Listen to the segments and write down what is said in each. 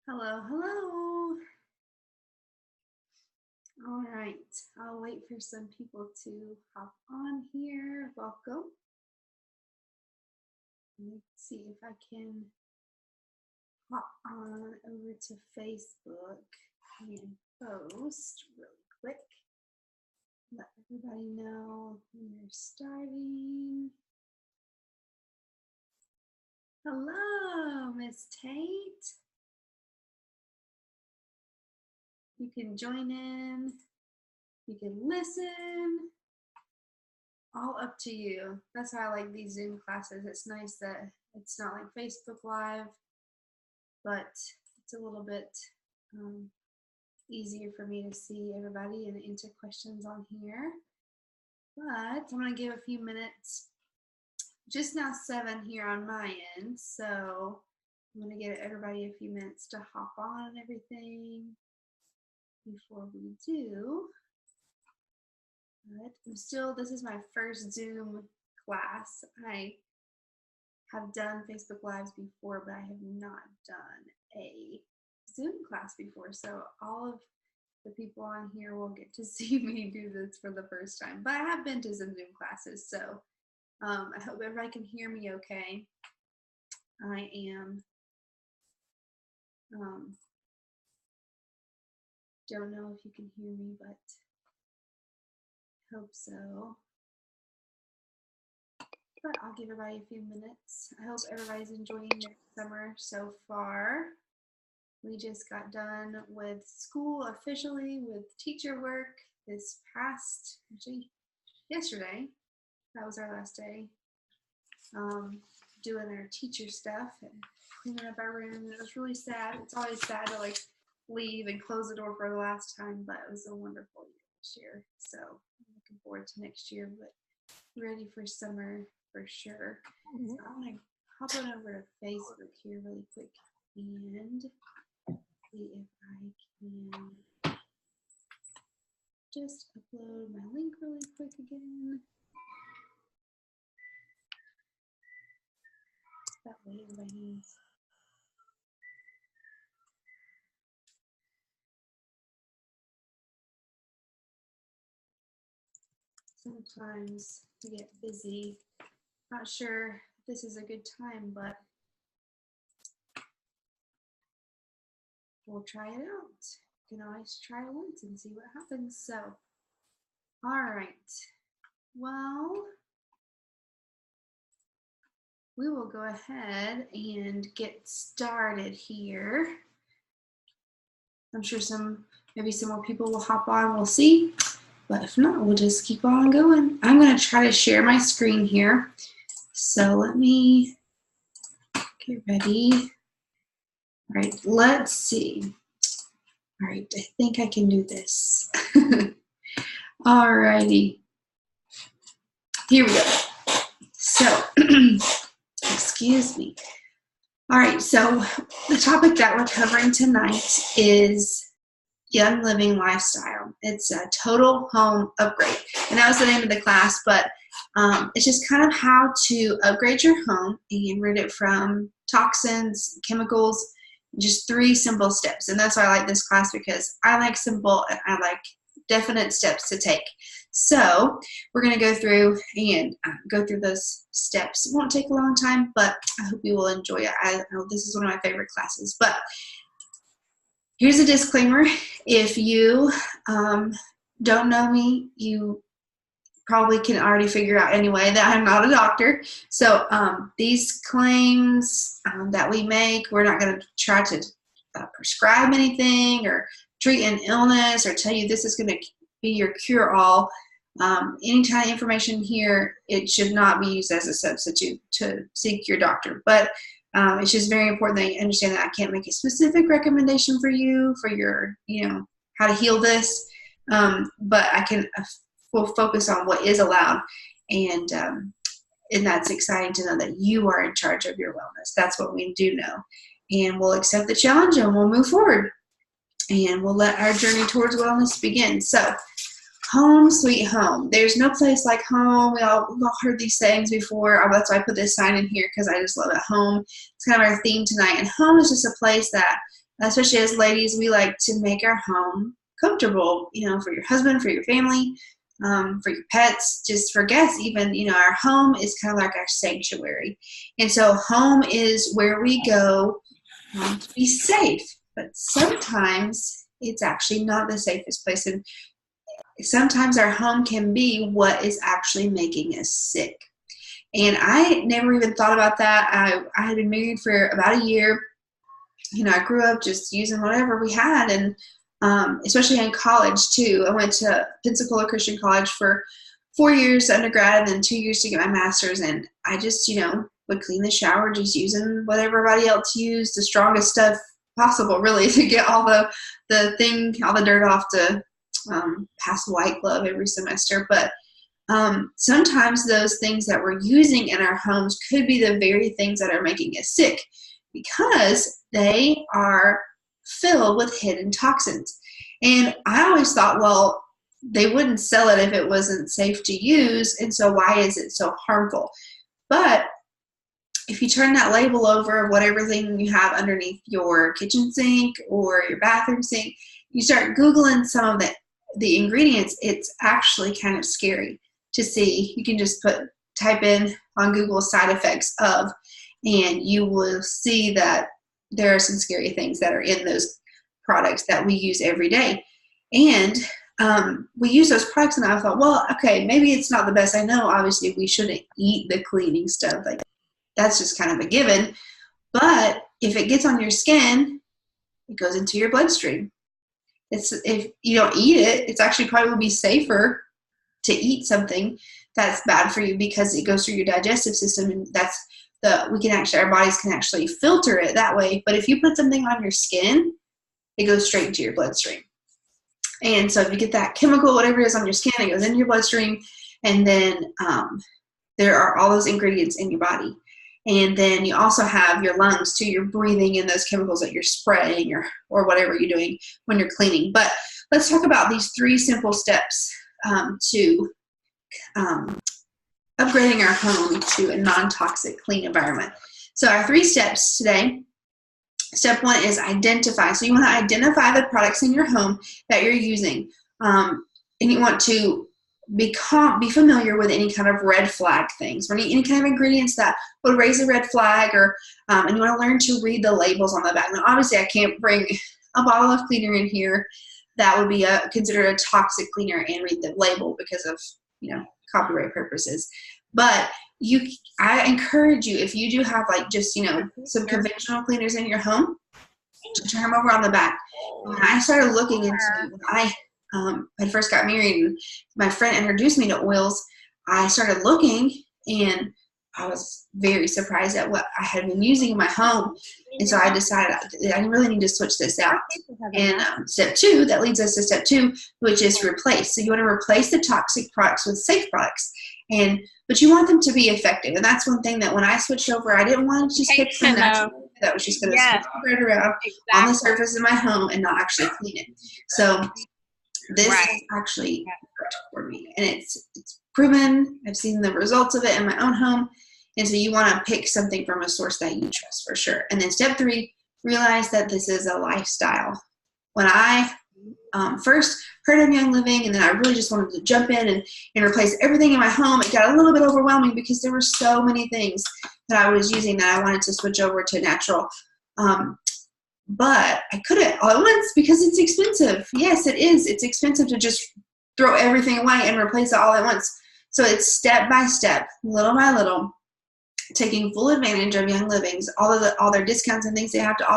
Hello, hello. All right, I'll wait for some people to hop on here. Welcome. Let's see if I can hop on over to Facebook and post really quick. Let everybody know we're starting. Hello, Miss Tate. You can join in. You can listen. All up to you. That's why I like these Zoom classes. It's nice that it's not like Facebook Live, but it's a little bit easier for me to see everybody and answer questions on here. But I'm going to give a few minutes. Just now 7 here on my end, so I'm going to give everybody a few minutes to hop on and everything before we do. But this is my first Zoom class. I have done Facebook Lives before, but I have not done a Zoom class before. So all of the people on here will get to see me do this for the first time. But I have been to some Zoom classes, so I hope everybody can hear me okay. I am, don't know if you can hear me, but hope so. But I'll give everybody a few minutes. I hope everybody's enjoying their summer so far. We just got done with school officially with teacher work this past, actually yesterday. That was our last day. Doing our teacher stuff and cleaning up our room. It was really sad. It's always sad to like leave and close the door for the last time, but it was a wonderful year this year. So I'm looking forward to next year, but ready for summer for sure. So I'm gonna hop on over to Facebook here really quick and see if I can just upload my link really quick again. That way everybody knows. Sometimes I get busy. Not sure if this is a good time, but we'll try it out. You can always try once and see what happens. So, all right. Well, we will go ahead and get started here. I'm sure maybe some more people will hop on, we'll see. But if not, we'll just keep on going. I'm gonna try to share my screen here. So let me get ready. All right, let's see. All right, I think I can do this. All righty. Here we go. So, excuse me. All right, so the topic that we're covering tonight is Young Living Lifestyle. It's a total home upgrade. And that was the name of the class, but it's just kind of how to upgrade your home and rid it from toxins, chemicals, just 3 simple steps. And that's why I like this class, because I like simple and I like definite steps to take. So we're going to go through and go through those steps. It won't take a long time, but I hope you will enjoy it. I know this is one of my favorite classes. But here's a disclaimer. If you don't know me, you probably can already figure out anyway that I'm not a doctor. So these claims that we make, we're not going to try to prescribe anything or treat an illness or tell you this is going to be your cure-all. Any kind of information here, it should not be used as a substitute to seek your doctor. But it's just very important that you understand that I can't make a specific recommendation for you for your, how to heal this. But I can we'll focus on what is allowed, and that's exciting to know that you are in charge of your wellness. That's what we do know, and we'll accept the challenge and we'll move forward, and we'll let our journey towards wellness begin. So, home sweet home. There's no place like home. We've all heard these sayings before. That's why I put this sign in here, because I just love it. Home. It's kind of our theme tonight, and home is just a place that especially as ladies, we like to make our home comfortable, you know, for your husband, for your family, for your pets, just for guests even. You know, our home is kind of like our sanctuary. And so home is where we go to be safe. But sometimes it's actually not the safest place. And sometimes our home can be what is actually making us sick. And I never even thought about that. I had been married for about a year. You know, I grew up just using whatever we had, and especially in college too. I went to Pensacola Christian College for 4 years undergrad and then 2 years to get my master's, and I just, you know, would clean the shower just using what everybody else used, the strongest stuff possible really to get all the dirt off to pass white glove every semester. But sometimes those things that we're using in our homes could be the very things that are making us sick, because they are filled with hidden toxins. And I always thought, well, they wouldn't sell it if it wasn't safe to use, and so why is it so harmful? But if you turn that label over of whatever thing you have underneath your kitchen sink or your bathroom sink, you start Googling some of the ingredients, it's actually kind of scary to see. You can just type in on Google side effects of, and you will see that there are some scary things that are in those products that we use every day. And we use those products, and I thought, well, okay, maybe it's not the best. I know obviously we shouldn't eat the cleaning stuff. Like, that's just kind of a given. But if it gets on your skin, it goes into your bloodstream. If you don't eat it, it's actually probably be safer to eat something that's bad for you, because it goes through your digestive system, and our bodies can actually filter it that way. But if you put something on your skin, it goes straight into your bloodstream. And so if you get that chemical, whatever it is on your skin, it goes into your bloodstream, and then there are all those ingredients in your body. And then you also have your lungs too. You're breathing in those chemicals that you're spraying or whatever you're doing when you're cleaning. But let's talk about these 3 simple steps to upgrading our home to a non-toxic, clean environment. So our 3 steps today. Step 1 is identify. So you want to identify the products in your home that you're using. And you want to be familiar with any kind of red flag things, or any kind of ingredients that would raise a red flag, and you want to learn to read the labels on the back. Now, obviously, I can't bring a bottle of cleaner in here that would be considered a toxic cleaner and read the label because of, you know, copyright purposes. But I encourage you, if you do have like just, you know, some conventional cleaners in your home, to turn them over on the back. When I started looking into, when I first got married and my friend introduced me to oils, I started looking, and I was very surprised at what I had been using in my home. And so I decided I really need to switch this out. And step 2, that leads us to step 2, which is replace. So you want to replace the toxic products with safe products. But you want them to be effective. And that's one thing that when I switched over, I didn't want to just pick some natural that was just going to spread around on the surface of my home and not actually clean it. So this is actually worked for me, and it's proven. I've seen the results of it in my own home. And so you want to pick something from a source that you trust for sure. And then step 3, realize that this is a lifestyle. When I first heard of Young Living, and then I really just wanted to jump in and replace everything in my home, it got a little bit overwhelming because there were so many things that I was using that I wanted to switch over to natural. But I couldn't all at once because it's expensive. Yes, it is. It's expensive to just throw everything away and replace it all at once. So it's step by step, little by little, taking full advantage of Young Living's, all their discounts and things they have to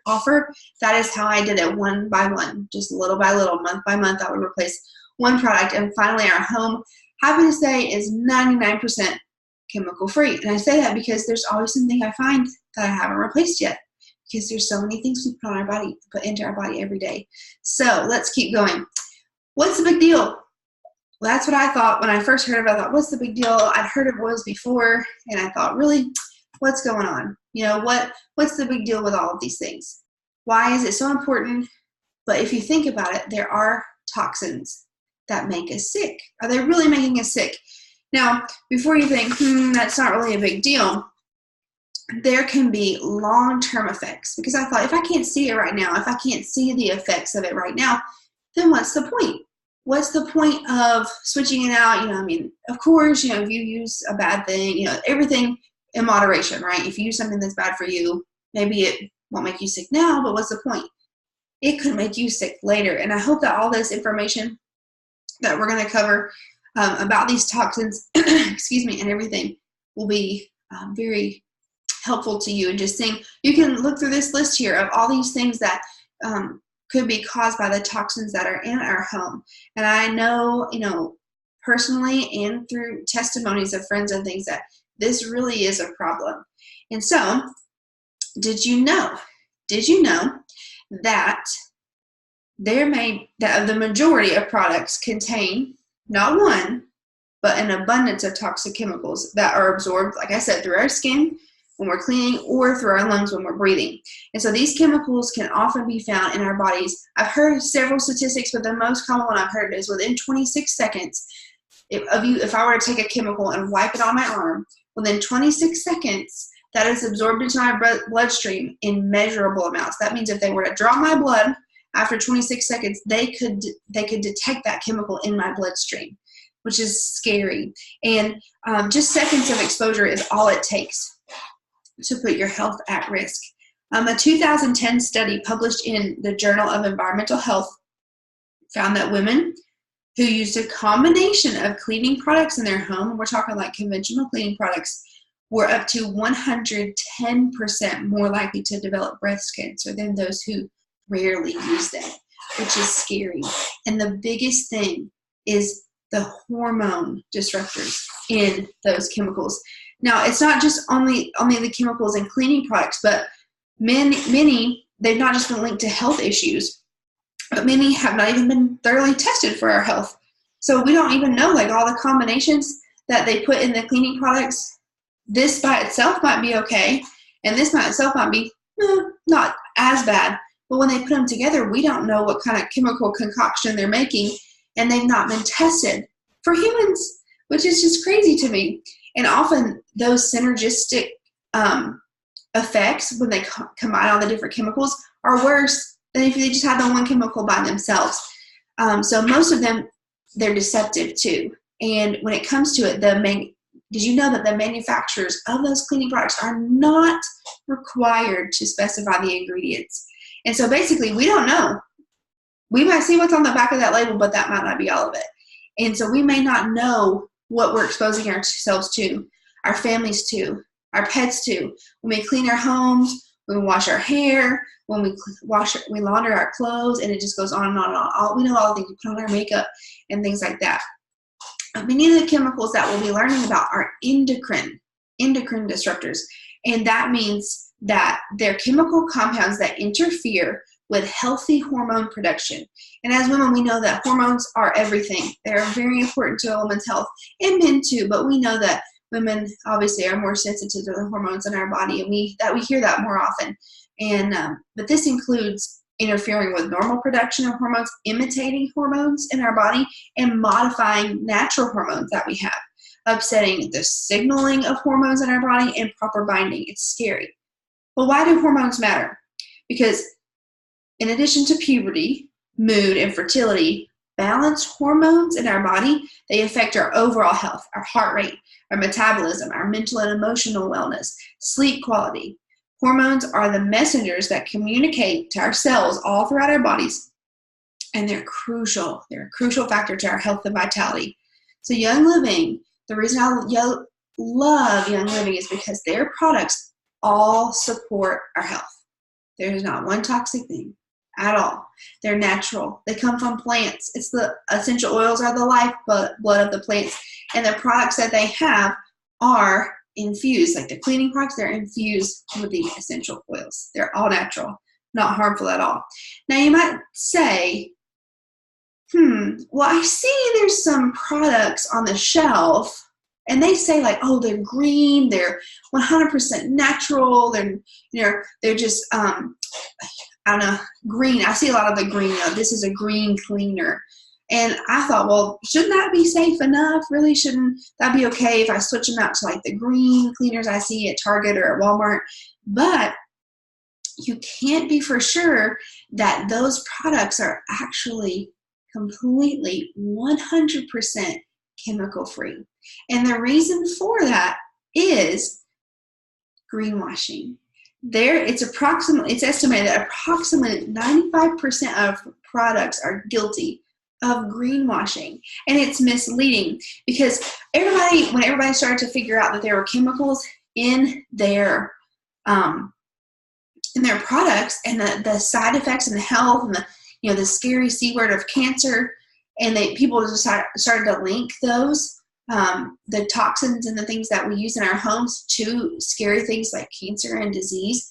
offer. That is how I did it, one by one, just little by little, month by month. I would replace one product, and finally our home, happy to say, is 99% chemical free. And I say that because there's always something I find that I haven't replaced yet, because there's so many things we put on our body, put into our body every day. So let's keep going. What's the big deal? Well, that's what I thought when I first heard about it. I thought, what's the big deal? I'd heard of oils before, and I thought, really, what's going on? You know, what's the big deal with all of these things? Why is it so important? But if you think about it, there are toxins that make us sick. Are they really making us sick? Now, before you think, that's not really a big deal, there can be long-term effects, because I thought, if I can't see it right now, if I can't see the effects of it right now, then what's the point? What's the point of switching it out? I mean, of course, if you use a bad thing, everything in moderation, right? If you use something that's bad for you, maybe it won't make you sick now, but what's the point? It could make you sick later. And I hope that all this information that we're going to cover about these toxins, excuse me, and everything will be very helpful to you. And just seeing, you can look through this list here of all these things that could be caused by the toxins that are in our home. And I know, personally and through testimonies of friends and things, that this really is a problem. And so, did you know that the majority of products contain not one, but an abundance of toxic chemicals that are absorbed, like I said, through our skin when we're cleaning, or through our lungs when we're breathing. And so these chemicals can often be found in our bodies. I've heard several statistics, but the most common one I've heard is within 26 seconds, if I were to take a chemical and wipe it on my arm, within 26 seconds, that is absorbed into my bloodstream in measurable amounts. That means if they were to draw my blood, after 26 seconds, they could detect that chemical in my bloodstream, which is scary. And just seconds of exposure is all it takes to put your health at risk. A 2010 study published in the Journal of Environmental Health found that women who used a combination of cleaning products in their home, we're talking like conventional cleaning products, were up to 110% more likely to develop breast cancer than those who rarely use them, which is scary. And the biggest thing is the hormone disruptors in those chemicals. Now, it's not just only the chemicals in cleaning products, but many, they've not just been linked to health issues, but many have not even been thoroughly tested for our health. So we don't even know, like, all the combinations that they put in the cleaning products. This by itself might be okay, and this by itself might be not as bad. But when they put them together, we don't know what kind of chemical concoction they're making, and they've not been tested for humans, which is just crazy to me. And often those synergistic effects, when they combine all the different chemicals, are worse than if they just had the one chemical by themselves. So most of them, they're deceptive too. And when it comes to it, did you know that the manufacturers of those cleaning products are not required to specify the ingredients? And so basically, we don't know. We might see what's on the back of that label, but that might not be all of it. And so we may not know what we're exposing ourselves to, our families to, our pets to. When we clean our homes, when we wash our hair, when we launder our clothes, and it just goes on and on and on. We know all the things we put on our makeup and things like that. Many of the chemicals that we'll be learning about are endocrine disruptors. And that means that they're chemical compounds that interfere with healthy hormone production. And as women, we know that hormones are everything. They're very important to a woman's health, and men too, but we know that women obviously are more sensitive to the hormones in our body, and we hear that more often. And but this includes interfering with normal production of hormones, imitating hormones in our body, and modifying natural hormones that we have, upsetting the signaling of hormones in our body and proper binding. It's scary. Well, why do hormones matter? Because in addition to puberty, mood, and fertility, balanced hormones in our body, they affect our overall health, our heart rate, our metabolism, our mental and emotional wellness, sleep quality. Hormones are the messengers that communicate to our cells all throughout our bodies, and they're crucial. They're a crucial factor to our health and vitality. So Young Living, the reason I love Young Living is because their products all support our health. There's not one toxic thing at all. They're natural. They come from plants. It's the essential oils are the lifeblood of the plants, and the products that they have are infused, like the cleaning products, they're infused with the essential oils. They're all natural, not harmful at all. Now you might say, well, I see there's some products on the shelf and they say like, oh, they're green, they're 100% natural, they're just, I don't know, green. I see a lot of the green, this is a green cleaner. And I thought, well, shouldn't that be safe enough? Really, shouldn't that be okay if I switch them out to like the green cleaners I see at Target or at Walmart? But you can't be for sure that those products are actually completely 100% chemical free. And the reason for that is greenwashing. It's estimated that approximately 95% of products are guilty of greenwashing. And it's misleading because when everybody started to figure out that there were chemicals in their products, and the side effects and the health and the scary C word of cancer, and people just started to link those the toxins and the things that we use in our homes to scary things like cancer and disease.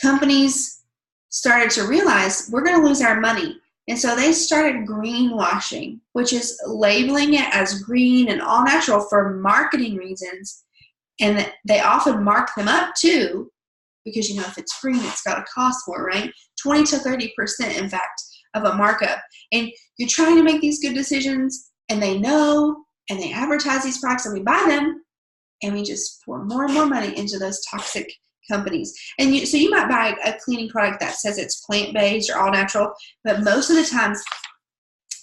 Companies started to realize we're going to lose our money. And so they started greenwashing, which is labeling it as green and all natural for marketing reasons. And they often mark them up too, because if it's green, it's got to cost more, right? 20 to 30%, in fact, of a markup. And you're trying to make these good decisions, and they know, and they advertise these products, and we buy them, and we just pour more and more money into those toxic companies. And so you might buy a cleaning product that says it's plant-based or all natural, but most of the times,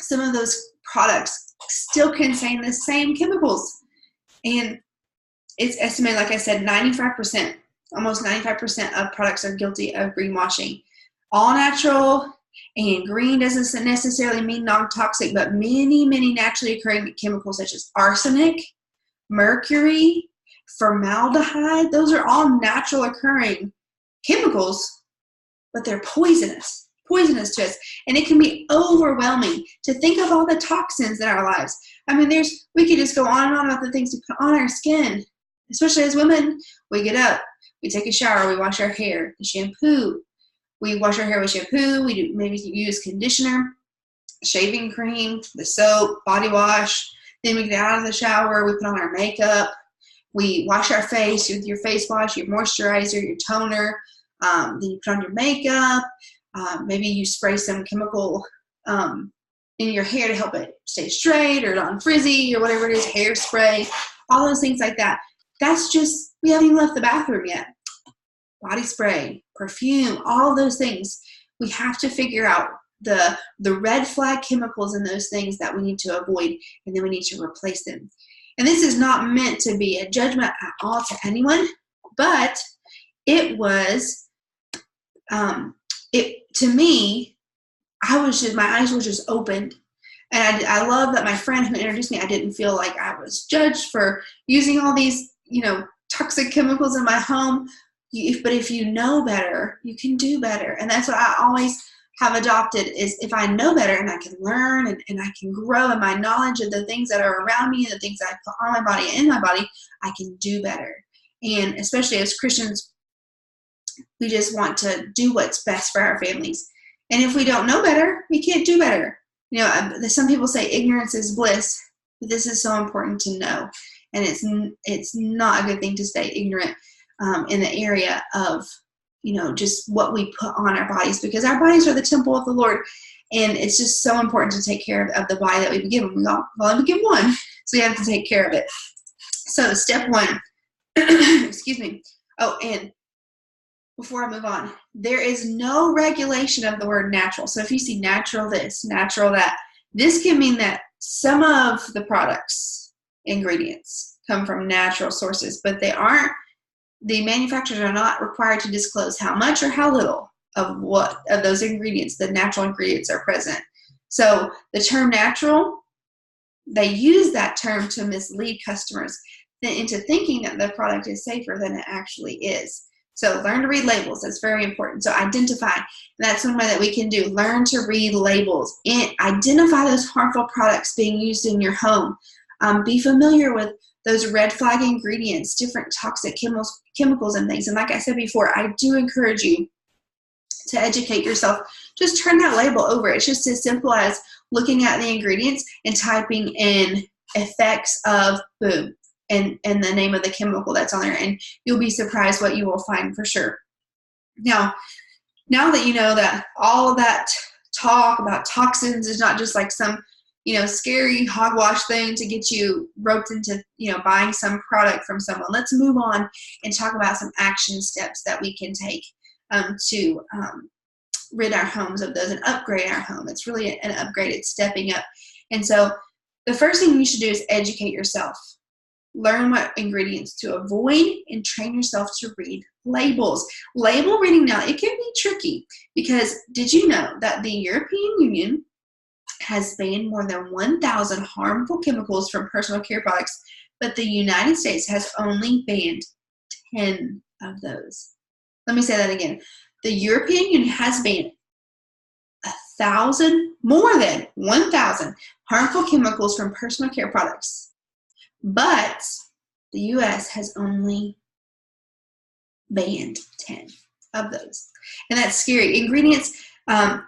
some of those products still contain the same chemicals. And it's estimated, like I said, 95%, almost 95% of products are guilty of greenwashing. All natural and green doesn't necessarily mean non-toxic, but many, many naturally occurring chemicals such as arsenic, mercury, formaldehyde, those are all natural occurring chemicals, but they're poisonous to us. And it can be overwhelming to think of all the toxins in our lives. I mean, we could just go on and on about the things we put on our skin, especially as women. We get up, we take a shower, we wash our hair, the shampoo. We wash our hair with shampoo, maybe use conditioner, shaving cream, the soap, body wash. Then we get out of the shower, we put on our makeup. We wash our face with your face wash, your moisturizer, your toner. Then you put on your makeup. Maybe you spray some chemical in your hair to help it stay straight or non-frizzy or whatever it is, hairspray, all those things like that. That's just, we haven't even left the bathroom yet. Body spray, perfume, all those things. We have to figure out the red flag chemicals in those things that we need to avoid, and then we need to replace them. And this is not meant to be a judgment at all to anyone, but it was, to me, my eyes were just opened. And I love that my friend who introduced me, I didn't feel like I was judged for using all these, toxic chemicals in my home. But if you know better, you can do better. And that's what I always have adopted is if I know better and I can learn and I can grow in my knowledge of the things that are around me and the things I put on my body and in my body, I can do better. And especially as Christians, we just want to do what's best for our families. And if we don't know better, we can't do better. Some people say ignorance is bliss, but this is so important to know. And it's not a good thing to stay ignorant in the area of, just what we put on our bodies, because our bodies are the temple of the Lord. And it's just so important to take care of the body that we've been given. We've only been given one, so we have to take care of it. So step one, excuse me. Oh, and before I move on, there is no regulation of the word natural. So if you see natural this, natural that, this can mean that some of the products, ingredients, come from natural sources, but the manufacturers are not required to disclose how much or how little of those ingredients, the natural ingredients, are present. So the term natural, they use that term to mislead customers into thinking that the product is safer than it actually is. So learn to read labels. That's very important. So identify. That's one way that we can do. Learn to read labels and identify those harmful products being used in your home. Be familiar with those red flag ingredients, different toxic chemicals and things. And like I said before, I do encourage you to educate yourself. Just turn that label over. It's just as simple as looking at the ingredients and typing in effects of boom and the name of the chemical that's on there. And you'll be surprised what you will find for sure. Now that you know that all of that talk about toxins is not just like some scary hogwash thing to get you roped into, buying some product from someone. Let's move on and talk about some action steps that we can take to rid our homes of those and upgrade our home. It's really an upgrade. It's stepping up. And so the first thing you should do is educate yourself. Learn what ingredients to avoid and train yourself to read labels. Label reading now, it can be tricky because did you know that the European Union has banned more than 1,000 harmful chemicals from personal care products, but the United States has only banned 10 of those. Let me say that again. The European Union has banned more than 1,000 harmful chemicals from personal care products, but the U.S. has only banned 10 of those. And that's scary. Ingredients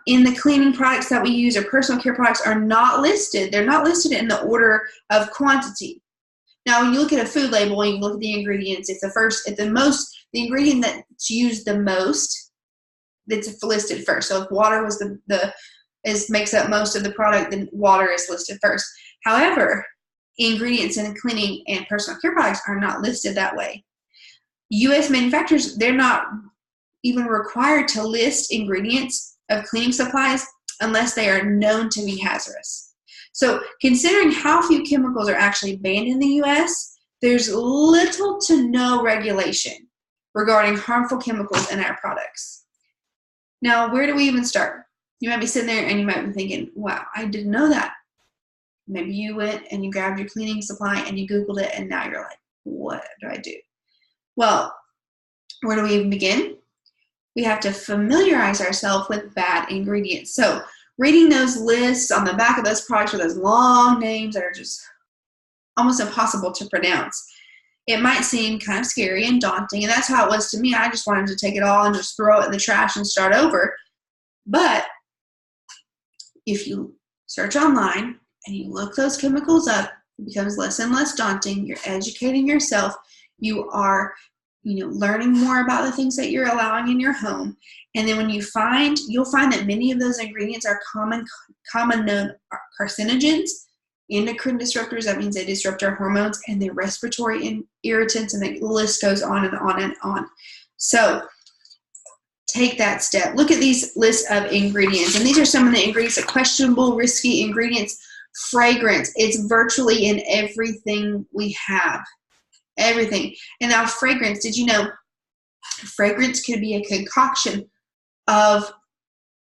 in the cleaning products that we use or personal care products are not listed. They're not listed in the order of quantity. Now, when you look at a food label and you look at the ingredients, the ingredient that's used the most, that's listed first. So if water was makes up most of the product, then water is listed first. However, ingredients in cleaning and personal care products are not listed that way. U.S. manufacturers, they're not even required to list ingredients of cleaning supplies unless they are known to be hazardous. So considering how few chemicals are actually banned in the U.S., there's little to no regulation regarding harmful chemicals in our products. Now, where do we even start? You might be sitting there and you might be thinking, wow, I didn't know that. Maybe you went and you grabbed your cleaning supply and you Googled it and now you're like, what do I do? Well, where do we even begin? We have to familiarize ourselves with bad ingredients. So reading those lists on the back of those products with those long names that are just almost impossible to pronounce, it might seem kind of scary and daunting. And that's how it was to me. I just wanted to take it all and just throw it in the trash and start over. But if you search online and you look those chemicals up, it becomes less and less daunting. You're educating yourself. You are, learning more about the things that you're allowing in your home. And then when you'll find that many of those ingredients are common known carcinogens, endocrine disruptors. That means they disrupt our hormones, and they're respiratory irritants, and the list goes on and on and on. So take that step. Look at these lists of ingredients. And these are some of the ingredients, the questionable, risky ingredients. Fragrance. It's virtually in everything we have. Everything. And now fragrance, did you know fragrance could be a concoction of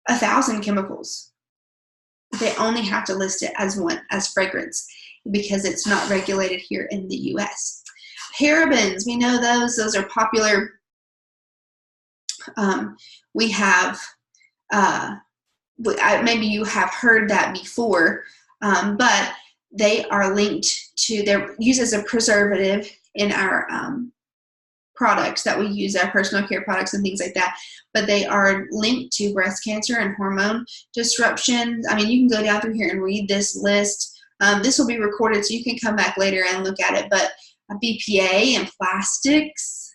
1,000 chemicals? They only have to list it as fragrance because it's not regulated here in the U.S. Parabens, we know those are popular. We have, maybe you have heard that before, but they are linked to, they're used as a preservative in our products that we use, our personal care products and things like that, but they are linked to breast cancer and hormone disruptions. I mean, you can go down through here and read this list. This will be recorded so you can come back later and look at it, but BPA and plastics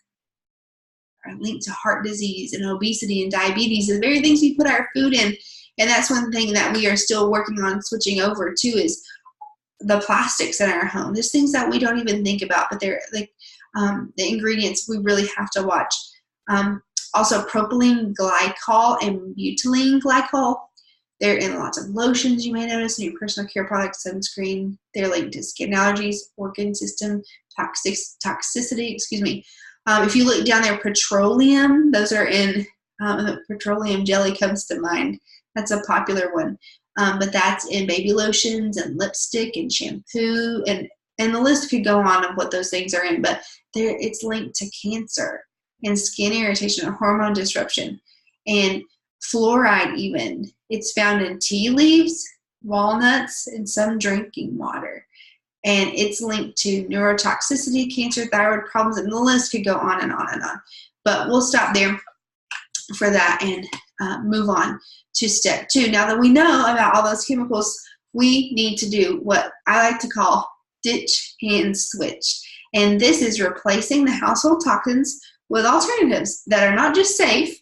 are linked to heart disease and obesity and diabetes, the very things we put our food in. And that's one thing that we are still working on switching over to is the plastics in our home. There's things that we don't even think about, but they're like the ingredients we really have to watch. Also propylene glycol and butylene glycol. They're in lots of lotions you may notice in your personal care products, sunscreen. They're linked to skin allergies, organ system toxicity, if you look down there, petroleum, those are in, petroleum jelly comes to mind. That's a popular one. But that's in baby lotions and lipstick and shampoo, and the list could go on of what those things are in, but it's linked to cancer and skin irritation and hormone disruption. And fluoride even, it's found in tea leaves, walnuts, and some drinking water. And it's linked to neurotoxicity, cancer, thyroid problems, and the list could go on and on and on. But we'll stop there for that and move on to step 2. Now that we know about all those chemicals, we need to do what I like to call ditch and switch. And this is replacing the household toxins with alternatives that are not just safe,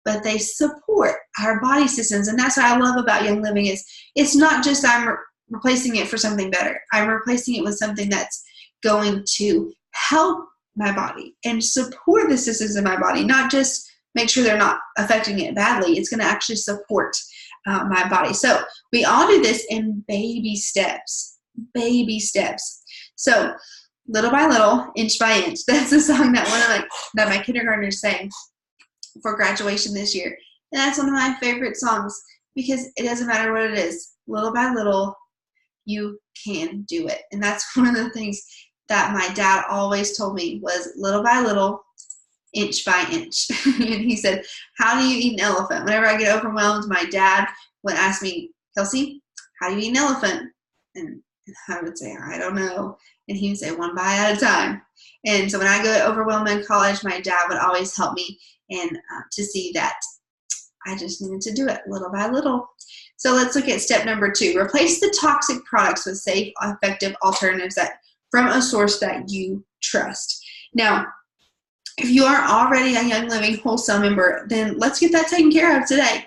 but they support our body systems. And that's what I love about Young Living is it's not just I'm replacing it for something better. I'm replacing it with something that's going to help my body and support the systems in my body, not just make sure they're not affecting it badly. It's going to actually support my body. So we all do this in baby steps, baby steps. So little by little, inch by inch. That's the song that my kindergartners sang for graduation this year. And that's one of my favorite songs because it doesn't matter what it is. Little by little, you can do it. And that's one of the things that my dad always told me was little by little, inch by inch. And he said, how do you eat an elephant? Whenever I get overwhelmed, my dad would ask me, Kelsey, how do you eat an elephant? And I would say, I don't know. And he would say, one bite at a time. And so when I got overwhelmed in college, my dad would always help me and to see that I just needed to do it little by little. So let's look at step number 2. Replace the toxic products with safe, effective alternatives from a source that you trust. Now, if you are already a Young Living Wholesale member, then let's get that taken care of today.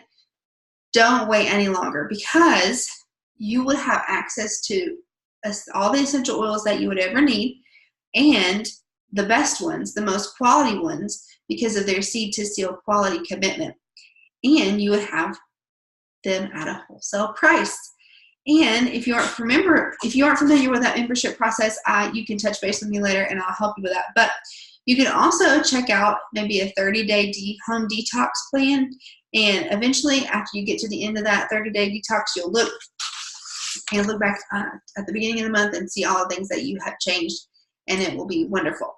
Don't wait any longer because you would have access to all the essential oils that you would ever need and the best ones, the most quality ones because of their seed to seal quality commitment. And you would have them at a wholesale price. And if you aren't familiar with that membership process, you can touch base with me later and I'll help you with that. But you can also check out maybe a 30-day home detox plan. And eventually, after you get to the end of that 30-day detox, you'll look back at the beginning of the month and see all the things that you have changed, and it will be wonderful.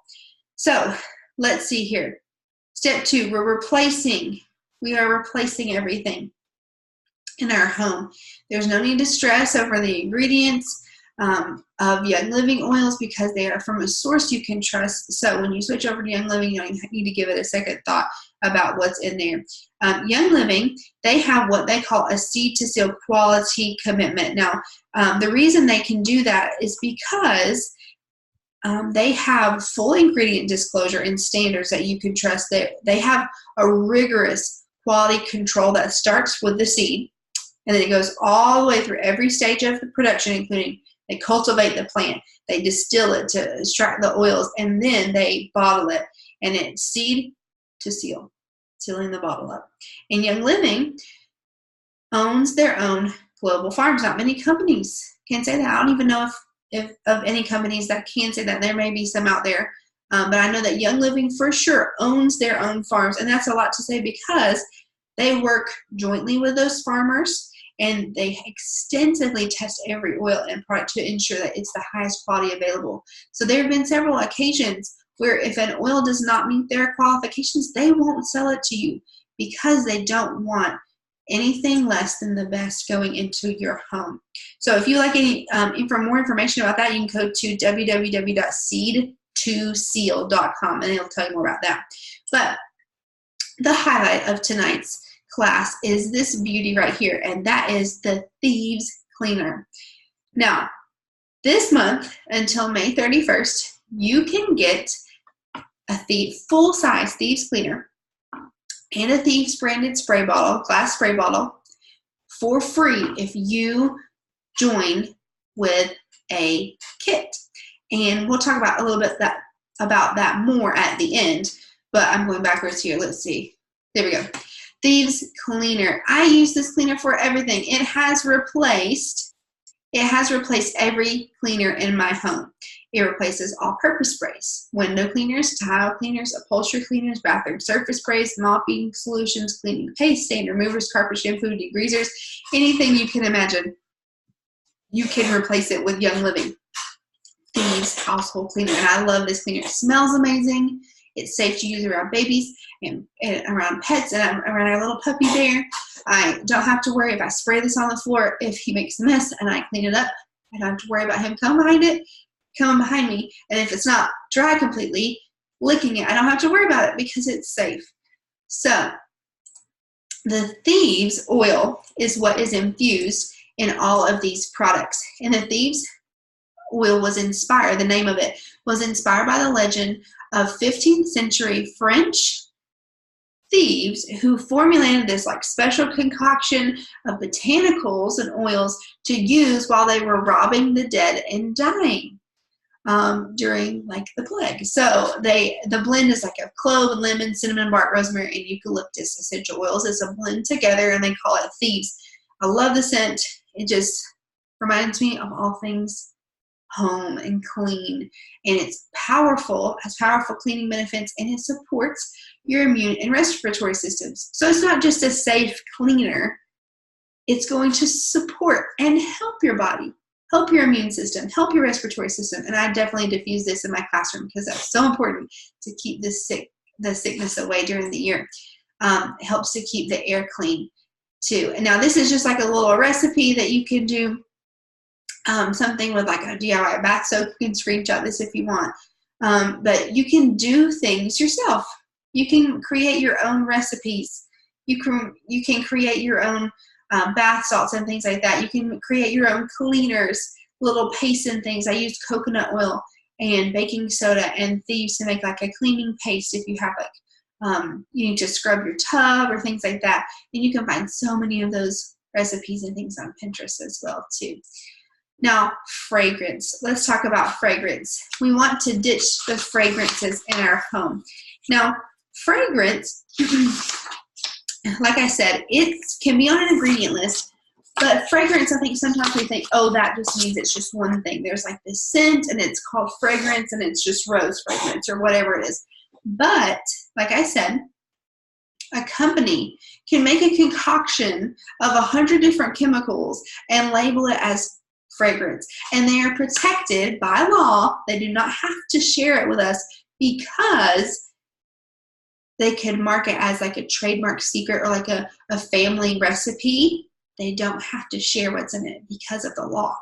So let's see here. Step 2, we are replacing everything in our home. There's no need to stress over the ingredients of Young Living oils because they are from a source you can trust. So when you switch over to Young Living, you need to give it a second thought about what's in there. Young Living, they have what they call a seed to seal quality commitment. Now, the reason they can do that is because they have full ingredient disclosure and standards that you can trust. They have a rigorous quality control that starts with the seed, and then it goes all the way through every stage of the production, including they cultivate the plant, they distill it to extract the oils, and then they bottle it. And it's seed to seal, sealing the bottle up. And Young Living owns their own global farms. Not many companies can say that. I don't even know if of any companies that can say that. There may be some out there. But I know that Young Living for sure owns their own farms. And that's a lot to say because they work jointly with those farmers and they extensively test every oil and product to ensure that it's the highest quality available. So there have been several occasions where if an oil does not meet their qualifications, they won't sell it to you because they don't want anything less than the best going into your home. So if you like any more information about that, you can go to www.seed2seal.com and it'll tell you more about that. But the highlight of tonight's class is this beauty right here, and that is the Thieves Cleaner. Now, this month until May 31st, you can get a full-size Thieves Cleaner and a Thieves branded spray bottle, glass spray bottle, for free if you join with a kit. And we'll talk about a little bit about that more at the end, but I'm going backwards here. Let's see. There we go. Thieves Cleaner. I use this cleaner for everything. It has replaced every cleaner in my home. It replaces all-purpose sprays, window cleaners, tile cleaners, upholstery cleaners, bathroom surface sprays, mopping solutions, cleaning paste, stain removers, carpet shampoo, degreasers, anything you can imagine. You can replace it with Young Living Thieves Household Cleaner. And I love this cleaner. It smells amazing. It's safe to use around babies and around pets and around our little puppy bear. I don't have to worry if I spray this on the floor, if he makes a mess and I clean it up. I don't have to worry about him coming behind me. And if it's not dry completely, licking it, I don't have to worry about it because it's safe. So the Thieves oil is what is infused in all of these products. And the Thieves oil the name of it was inspired by the legend of 15th century French thieves who formulated this like special concoction of botanicals and oils to use while they were robbing the dead and dying during like the plague. So the blend is like a clove, lemon, cinnamon bark, rosemary, and eucalyptus essential oils. It's a blend together, and they call it thieves. I love the scent. It just reminds me of all things home and clean, and it's powerful, has powerful cleaning benefits, and it supports your immune and respiratory systems. So it's not just a safe cleaner, it's going to support and help your body, help your immune system, help your respiratory system. And I definitely diffuse this in my classroom because that's so important to keep the sickness away during the year. It helps to keep the air clean too. And now this is just like a little recipe that you can do. Something with like a DIY bath soap. You can screenshot this if you want. But you can do things yourself. You can create your own recipes. You can create your own bath salts and things like that. You can create your own cleaners, little pastes and things. I used coconut oil and baking soda and thieves to make like a cleaning paste if you have like, you need to scrub your tub or things like that. And you can find so many of those recipes and things on Pinterest as well too. Now, fragrance. Let's talk about fragrance. We want to ditch the fragrances in our home. Now, fragrance, like I said, it can be on an ingredient list, but fragrance, I think sometimes we think, oh, that just means it's just one thing. There's like this scent, and it's called fragrance, and it's just rose fragrance or whatever it is. But, like I said, a company can make a concoction of 100 different chemicals and label it as fragrance, and they are protected by law. They do not have to share it with us because they could mark it as like a trademark secret or like a family recipe. They don't have to share what's in it because of the law.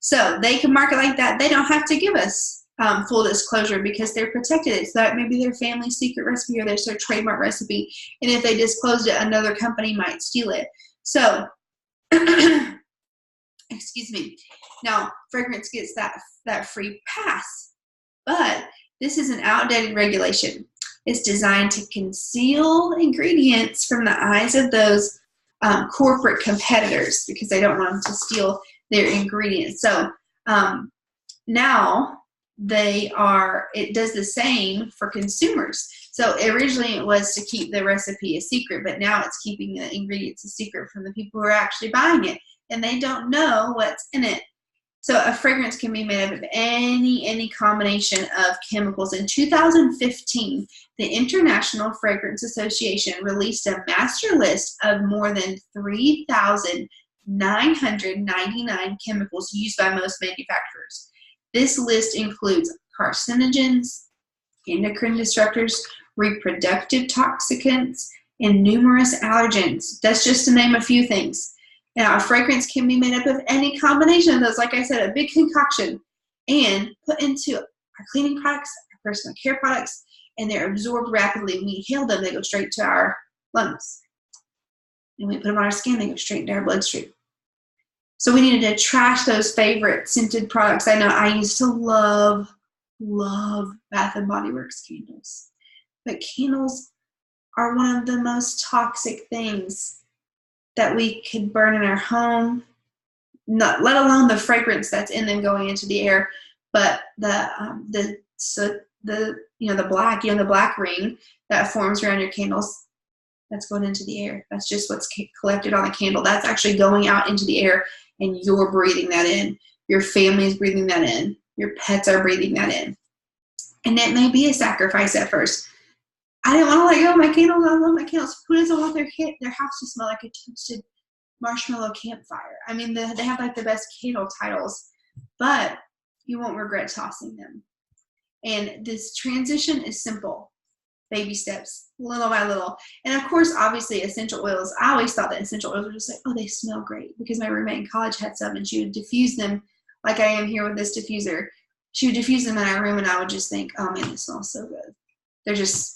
So they can mark it like that. They don't have to give us full disclosure because they're protected. It's that maybe their family secret recipe or their trademark recipe, and if they disclosed it, another company might steal it. So excuse me. Now, fragrance gets that free pass, but this is an outdated regulation. It's designed to conceal ingredients from the eyes of those corporate competitors because they don't want them to steal their ingredients. So now it does the same for consumers. So originally it was to keep the recipe a secret, but now it's keeping the ingredients a secret from the people who are actually buying it, and they don't know what's in it. So a fragrance can be made up of any combination of chemicals. In 2015, the International Fragrance Association released a master list of more than 3,999 chemicals used by most manufacturers. This list includes carcinogens, endocrine disruptors, reproductive toxicants, and numerous allergens. That's just to name a few things. Now, a fragrance can be made up of any combination of those, like I said, a big concoction, and put into our cleaning products, our personal care products, and they're absorbed rapidly. When we inhale them, they go straight to our lungs. And we put them on our skin, they go straight into our bloodstream. So we needed to trash those favorite scented products. I know I used to love Bath & Body Works candles. But candles are one of the most toxic things that we could burn in our home, not let alone the fragrance that's in them going into the air, but the black, the black ring that forms around your candles, that's going into the air. That's just what's collected on the candle. That's actually going out into the air, and you're breathing that in. Your family's breathing that in. Your pets are breathing that in. And it may be a sacrifice at first. I didn't want to let go of my candles. I love my candles. Who doesn't want their house to smell like a toasted marshmallow campfire? I mean, they have like the best candle titles, but you won't regret tossing them. And this transition is simple. Baby steps, little by little. And of course, obviously, essential oils. I always thought that essential oils were just like, oh, they smell great, because my roommate in college had some, and she would diffuse them like I am here with this diffuser. She would diffuse them in our room, and I would just think, oh man, it smells so good. They're just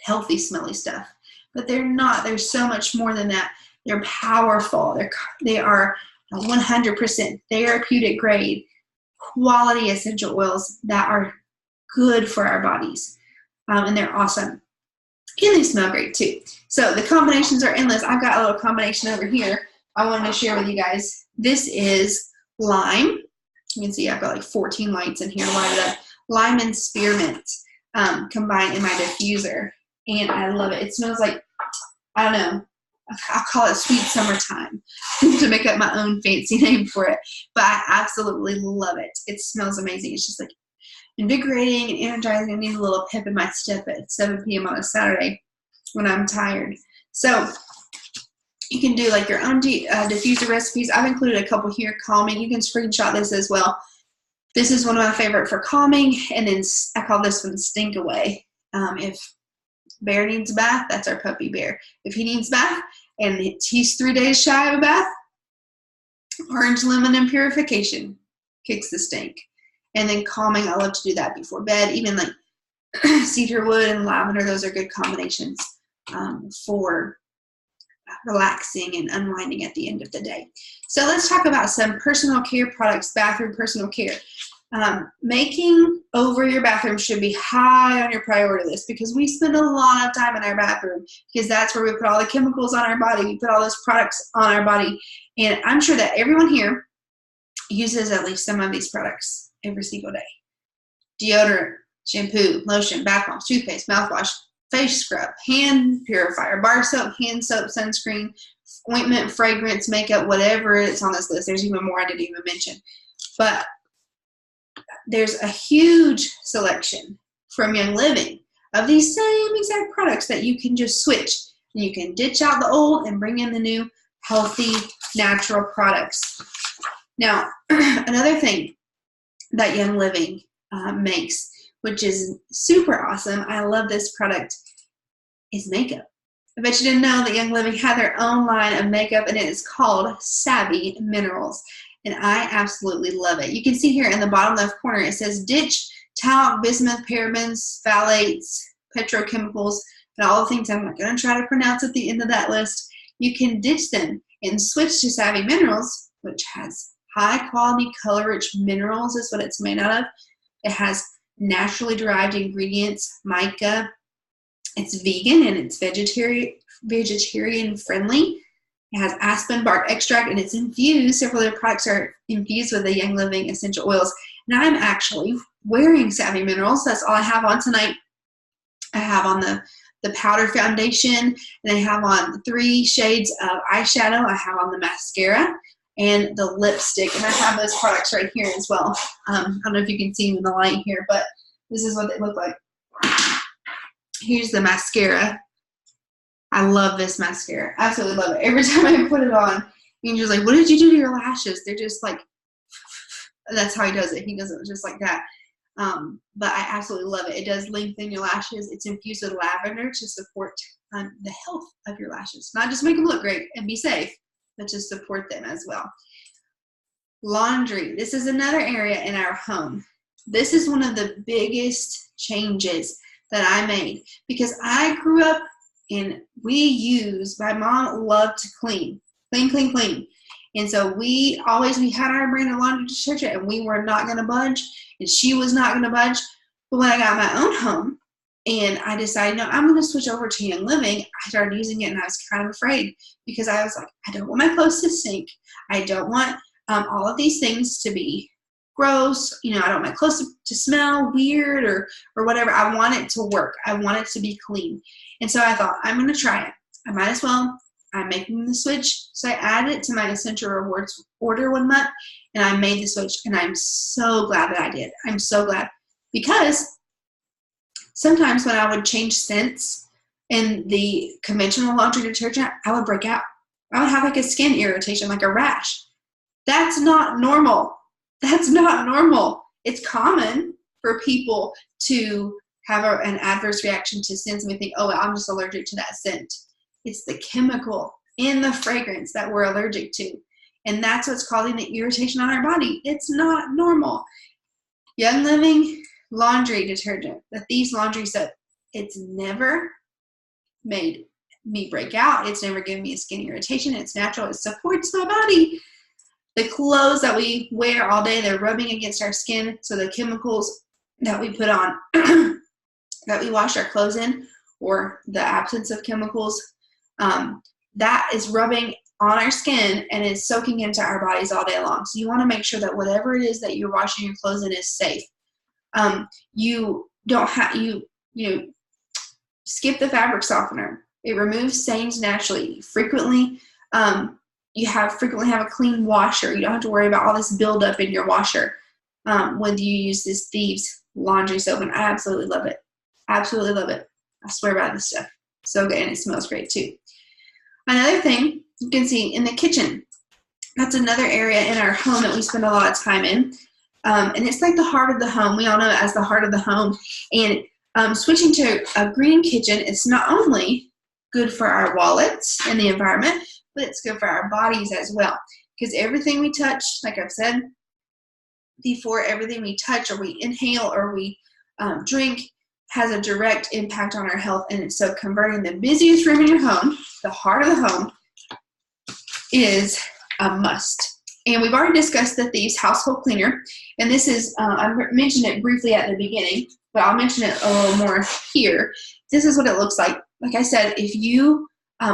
healthy, smelly stuff. But they're not. There's so much more than that. They're powerful. They are 100% therapeutic grade, quality essential oils that are good for our bodies. And they're awesome. And they smell great too. So the combinations are endless. I've got a little combination over here I wanted to share with you guys. This is lime. You can see I've got like 14 lights in here lighted up. Lime and spearmint combined in my diffuser. And I love it. It smells like, I don't know, I'll call it sweet summertime to make up my own fancy name for it. But I absolutely love it. It smells amazing. It's just like invigorating and energizing. I need a little pep in my step at 7 p.m. on a Saturday when I'm tired. So you can do like your own diffuser recipes. I've included a couple here, calming. You can screenshot this as well. This is one of my favorite for calming. And then I call this one stink away. If Bear needs a bath, that's our puppy Bear. If he needs a bath and he's 3 days shy of a bath, orange lemon and purification kicks the stink. And then calming, I love to do that before bed. Even like cedarwood and lavender, those are good combinations for relaxing and unwinding at the end of the day. So let's talk about some personal care products, bathroom personal care. Making over your bathroom should be high on your priority list because we spend a lot of time in our bathroom because that's where we put all the chemicals on our body. We put all those products on our body. And I'm sure that everyone here uses at least some of these products every single day. Deodorant, shampoo, lotion, bath bombs, toothpaste, mouthwash, face scrub, hand purifier, bar soap, hand soap, sunscreen, ointment, fragrance, makeup, whatever it's on this list. There's even more I didn't even mention. But there's a huge selection from Young Living of these same exact products that you can just switch. And you can ditch out the old and bring in the new healthy, natural products. Now, another thing that Young Living makes, which is super awesome, I love this product, is makeup. I bet you didn't know that Young Living had their own line of makeup, and it is called Savvy Minerals. And I absolutely love it. You can see here in the bottom left corner, it says ditch talc, bismuth, parabens, phthalates, petrochemicals, and all the things I'm not going to try to pronounce at the end of that list. You can ditch them and switch to Savvy Minerals, which has high quality color rich minerals is what it's made out of. It has naturally derived ingredients, mica. It's vegan and it's vegetarian friendly. It has aspen bark extract and it's infused. Several of their products are infused with the Young Living essential oils. Now I'm actually wearing Savvy Minerals. That's all I have on tonight. I have on the powder foundation, and I have on 3 shades of eyeshadow. I have on the mascara and the lipstick, and I have those products right here as well. I don't know if you can see them in the light here, but this is what they look like. Here's the mascara. I love this mascara. Absolutely love it. Every time I put it on, Angel's like, what did you do to your lashes? They're just like, that's how he does it. He does it just like that. But I absolutely love it. It does lengthen your lashes. It's infused with lavender to support the health of your lashes. Not just make them look great and be safe, but to support them as well. Laundry. This is another area in our home. This is one of the biggest changes that I made because I grew up and my mom loved to clean. And so we had our brand of laundry detergent and we were not going to budge and she was not going to budge. But when I got my own home and I decided, no, I'm going to switch over to Young Living, I started using it and I was kind of afraid because I was like, I don't want my clothes to stink. I don't want all of these things to be gross. I don't want my clothes to smell weird or whatever. I want it to work. I want it to be clean. And so I thought, I'm going to try it. I might as well. I'm making the switch. So I added it to my Essential Rewards order one month, and I made the switch, and I'm so glad that I did. I'm so glad because sometimes when I would change scents in the conventional laundry detergent, I would break out. I would have like a skin irritation, like a rash. That's not normal. That's not normal. It's common for people to have an adverse reaction to scents and we think, oh, I'm just allergic to that scent. It's the chemical in the fragrance that we're allergic to. And that's what's causing the irritation on our body. It's not normal. Young Living laundry detergent, the Thieves laundry soap, it's never made me break out. It's never given me a skin irritation. It's natural. It supports my body. The clothes that we wear all day, they're rubbing against our skin. So the chemicals that we put on, that we wash our clothes in, or the absence of chemicals, that is rubbing on our skin and is soaking into our bodies all day long. So you want to make sure that whatever it is that you're washing your clothes in is safe. You don't have, you skip the fabric softener. It removes stains naturally. Frequently have a clean washer. You don't have to worry about all this buildup in your washer when you use this Thieves laundry soap, and I absolutely love it. Absolutely love it. I swear by this stuff. So good, and it smells great too. Another thing you can see in the kitchen, that's another area in our home that we spend a lot of time in. And it's like the heart of the home. We all know it as the heart of the home. And switching to a green kitchen is not only good for our wallets and the environment, but it's good for our bodies as well. Because everything we touch, like I've said before, everything we touch or we inhale or we drink has a direct impact on our health. And so converting the busiest room in your home, the heart of the home, is a must. And we've already discussed the Thieves household cleaner. And this is, I mentioned it briefly at the beginning, but I'll mention it a little more here. This is what it looks like. Like I said, if you,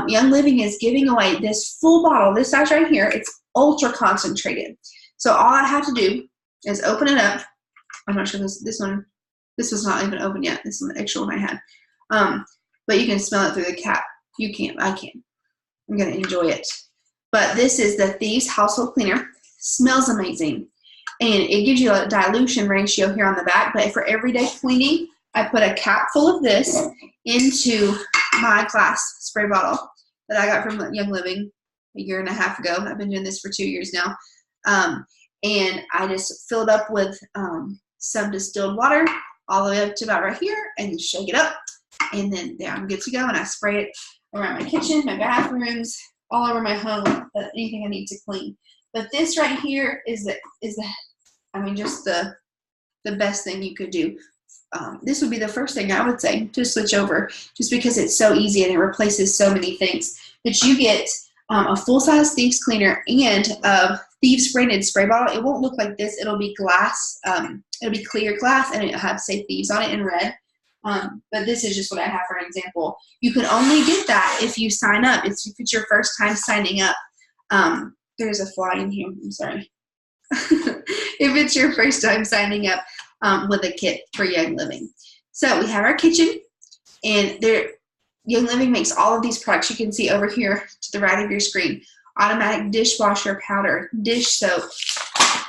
Young Living is giving away this full bottle, this size right here, it's ultra concentrated. So all I have to do is open it up. I'm not sure this was not even open yet. This is the extra one I had. But you can smell it through the cap. You can't, I can. I'm gonna enjoy it. But this is the Thieves household cleaner. Smells amazing. And it gives you a dilution ratio here on the back. But for everyday cleaning, I put a cap full of this into my glass spray bottle that I got from Young Living a year and a half ago. I've been doing this for 2 years now. And I just filled up with some distilled water all the way up to about right here and shake it up. And then there, I'm good to go. And I spray it around my kitchen, my bathrooms, all over my home, anything I need to clean. But this right here is just the best thing you could do. This would be the first thing I would say to switch over, just because it's so easy and it replaces so many things. But you get a full-size Thieves cleaner and a Thieves branded spray bottle. It won't look like this. It'll be glass. It'll be clear glass, and it'll have, say, Thieves on it in red. But this is just what I have for an example. You can only get that if you sign up. If it's your first time signing up. There's a fly in here. I'm sorry. If it's your first time signing up with a kit for Young Living. So we have our kitchen, and Young Living makes all of these products you can see over here to the right of your screen. Automatic dishwasher powder, dish soap.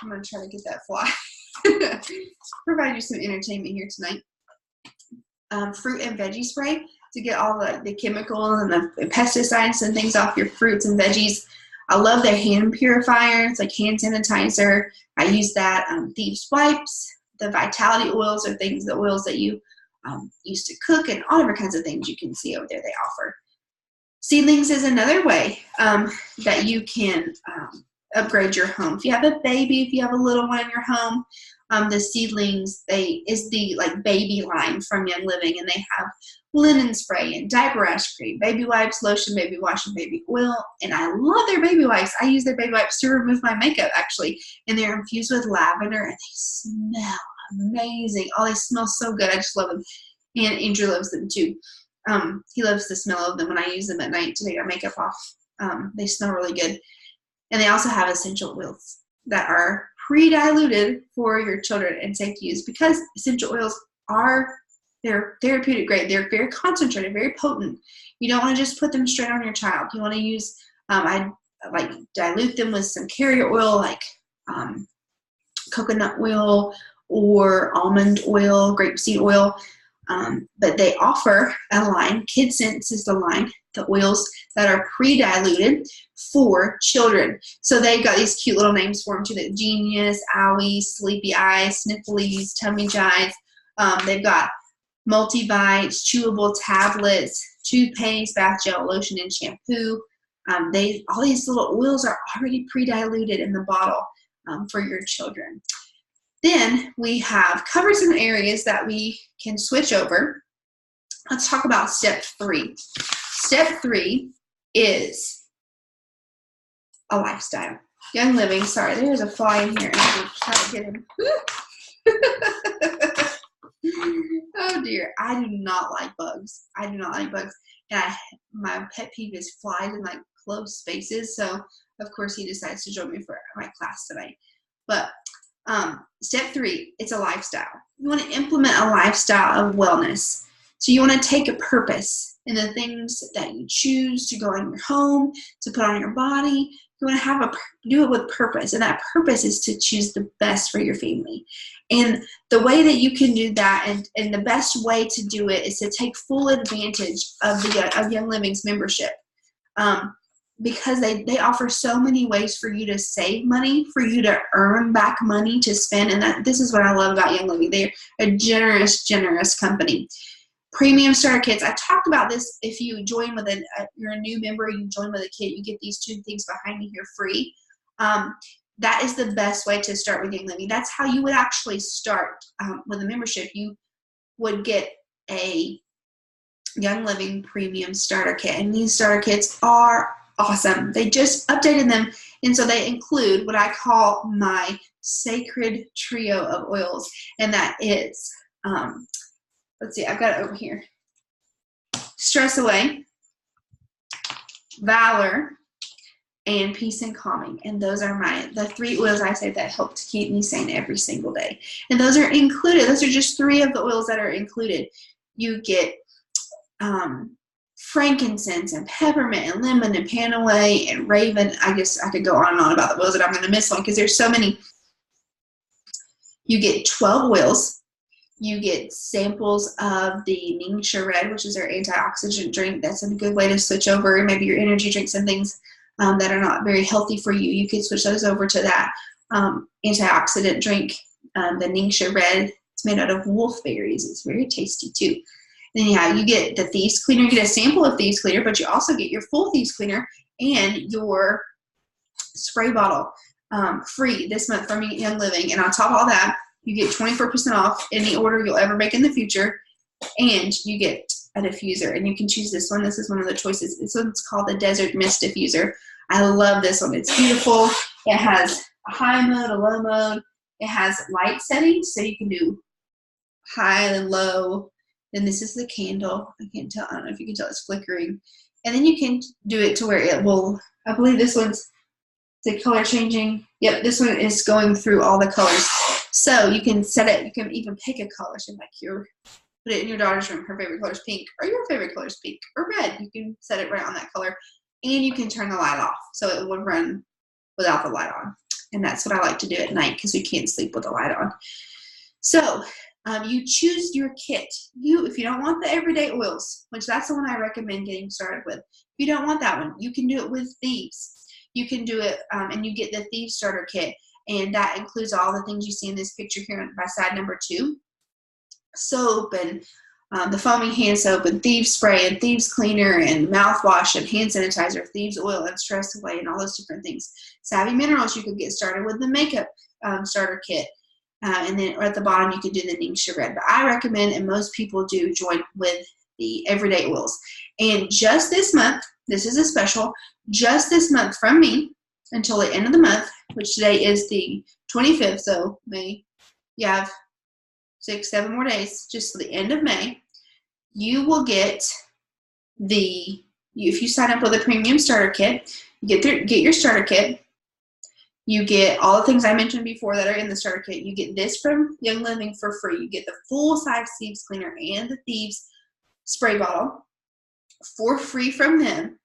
I'm going to try to get that fly. Provide you some entertainment here tonight. Fruit and veggie spray to get all the chemicals and the pesticides and things off your fruits and veggies. I love their hand purifier. It's like hand sanitizer. I use that. Thieves wipes, the vitality oils, the oils that you use to cook, and all different kinds of things you can see over there they offer. Seedlings is another way that you can upgrade your home. If you have a baby, if you have a little one in your home, the Seedlings is the baby line from Young Living, and they have linen spray and diaper rash cream, baby wipes, lotion, baby wash, and baby oil. And I love their baby wipes. I use their baby wipes to remove my makeup, actually, and they're infused with lavender, and they smell amazing. Oh, they smell so good. I just love them. And Andrew loves them too. He loves the smell of them when I use them at night to take our makeup off. They smell really good. And they also have essential oils that are pre-diluted for your children and safe to use, because essential oils they're therapeutic grade. They're very concentrated, very potent. You don't want to just put them straight on your child. You want to use, I dilute them with some carrier oil, like coconut oil or almond oil, grapeseed oil. But they offer a line, KidSense is the line, the oils that are pre-diluted for children. So they've got these cute little names for them too, like Genius, Owie, Sleepy Eyes, Snifflies, Tummy Jive. They've got multivites, chewable tablets, toothpaste, bath gel, lotion, and shampoo. All these little oils are already pre-diluted in the bottle for your children. Then we have covered some areas that we can switch over. Let's talk about step 3. Step 3 is a lifestyle. Young Living, sorry, there's a fly in here, and I'm trying to get him. Oh dear. I do not like bugs. I do not like bugs. And my pet peeve is flies in like closed spaces. So of course he decides to join me for my class tonight. But step 3, it's a lifestyle. You want to implement a lifestyle of wellness. So you want to take a purpose in the things that you choose to go in your home, to put on your body. You want to do it with purpose, and that purpose is to choose the best for your family. And the way that you can do that, and the best way to do it, is to take full advantage of Young Living's membership, because they offer so many ways for you to save money, for you to earn back money to spend. And this is what I love about Young Living. They're a generous company. Premium starter kits. I talked about this. If you join with you're a new member, you join with a kit, you get these 2 things behind me here free. That is the best way to start with Young Living. That's how you would actually start with a membership. You would get a Young Living premium starter kit, and these starter kits are awesome. They just updated them, and so they include what I call my sacred trio of oils, and that is let's see, I've got it over here. Stress Away, Valor, and Peace and Calming. And those are the 3 oils I say that help to keep me sane every single day. And those are included. Those are just 3 of the oils that are included. You get frankincense and peppermint and lemon and panaway and raven. I guess I could go on and on about the oils, that I'm going to miss one because there's so many. You get 12 oils. You get samples of the Ningxia Red, which is our antioxidant drink. That's a good way to switch over. Maybe your energy drinks and things that are not very healthy for you. You could switch those over to that antioxidant drink, the Ningxia Red. It's made out of wolfberries. It's very tasty too. Then you get the Thieves Cleaner. You get a sample of Thieves Cleaner, but you also get your full Thieves Cleaner and your spray bottle free this month from Young Living. And on top of all that, you get 24% off any order you'll ever make in the future, and you get a diffuser. And you can choose this one. This is one of the choices. This one's called the Desert Mist Diffuser. I love this one. It's beautiful. It has a high mode, a low mode. It has light settings, so you can do high and low. Then this is the candle. I can't tell. I don't know if you can tell. It's flickering. And then you can do it to where it will, I believe this one's the color changing. Yep, this one is going through all the colors. So you can set it, you can even pick a color. So like put it in your daughter's room. Her favorite color is pink, or your favorite color is pink or red. You can set it right on that color, and you can turn the light off. So it would run without the light on. And that's what I like to do at night because we can't sleep with the light on. So you choose your kit. If you don't want the everyday oils, which that's the one I recommend getting started with. If you don't want that one, you can do it with Thieves. You can do it, and you get the Thieves starter kit. And that includes all the things you see in this picture here by side number 2. Soap and the foaming hand soap and Thieves spray and Thieves cleaner and mouthwash and hand sanitizer, Thieves oil and Stress Away and all those different things. Savvy Minerals, you could get started with the makeup starter kit. And then at the bottom you could do the Ningxia Red. But I recommend, and most people do, join with the everyday oils. And just this month, this is a special, just this month from me until the end of the month, which today is the 25th, so May, you have 6-7 more days, just to the end of May, you will get if you sign up with a premium starter kit, you get your starter kit, you get all the things I mentioned before that are in the starter kit, you get this from Young Living for free, you get the full-size Thieves Cleaner and the Thieves spray bottle for free from them.